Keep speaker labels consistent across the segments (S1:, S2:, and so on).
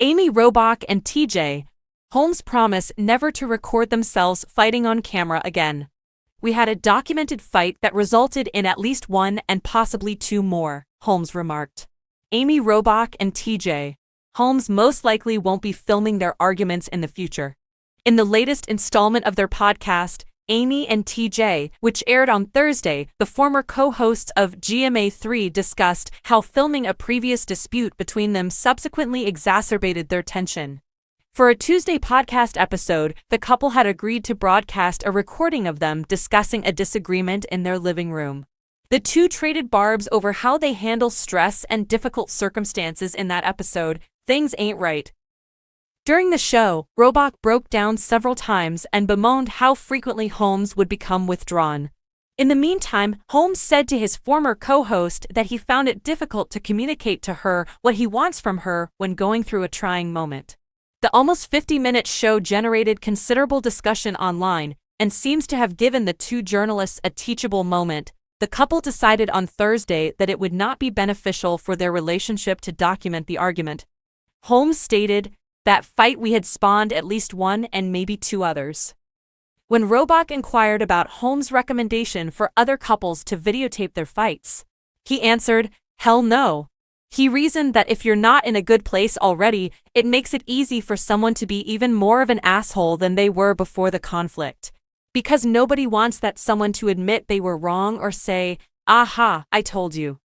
S1: Amy Robach and TJ Holmes promise never to record themselves fighting on camera again. We had a documented fight that resulted in at least one and possibly two more, Holmes remarked. Amy Robach and TJ Holmes most likely won't be filming their arguments in the future. In the latest installment of their podcast, Amy and TJ, which aired on Thursday, the former co-hosts of GMA3 discussed how filming a previous dispute between them subsequently exacerbated their tension. For a Tuesday podcast episode, the couple had agreed to broadcast a recording of them discussing a disagreement in their living room. The two traded barbs over how they handle stress and difficult circumstances in that episode. Things ain't right. During the show, Robach broke down several times and bemoaned how frequently Holmes would become withdrawn. In the meantime, Holmes said to his former co-host that he found it difficult to communicate to her what he wants from her when going through a trying moment. The almost 50-minute show generated considerable discussion online and seems to have given the two journalists a teachable moment. The couple decided on Thursday that it would not be beneficial for their relationship to document the argument. Holmes stated, "That fight we had spawned at least one and maybe two others." When Robach inquired about Holmes' recommendation for other couples to videotape their fights, he answered, "Hell no." He reasoned that if you're not in a good place already, it makes it easy for someone to be even more of an asshole than they were before the conflict. Because nobody wants that someone to admit they were wrong or say, "Aha, I told you."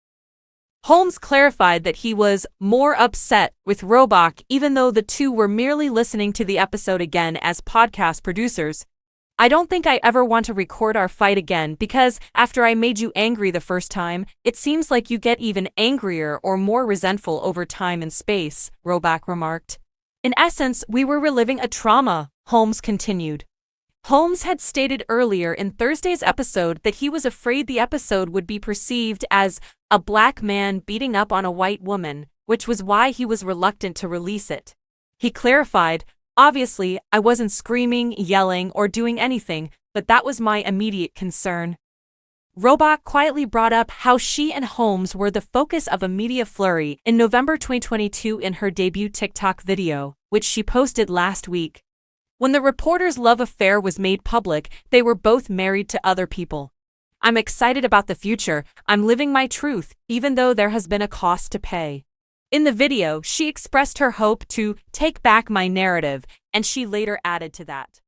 S1: Holmes clarified that he was more upset with Robach even though the two were merely listening to the episode again as podcast producers. "I don't think I ever want to record our fight again because after I made you angry the first time, it seems like you get even angrier or more resentful over time and space," Robach remarked. "In essence, we were reliving a trauma," Holmes continued. Holmes had stated earlier in Thursday's episode that he was afraid the episode would be perceived as a black man beating up on a white woman, which was why he was reluctant to release it. He clarified, "Obviously, I wasn't screaming, yelling, or doing anything, but that was my immediate concern." Robach quietly brought up how she and Holmes were the focus of a media flurry in November 2022 in her debut TikTok video, which she posted last week. When the reporter's love affair was made public, they were both married to other people. "I'm excited about the future. I'm living my truth, even though there has been a cost to pay." In the video, she expressed her hope to take back my narrative, and she later added to that.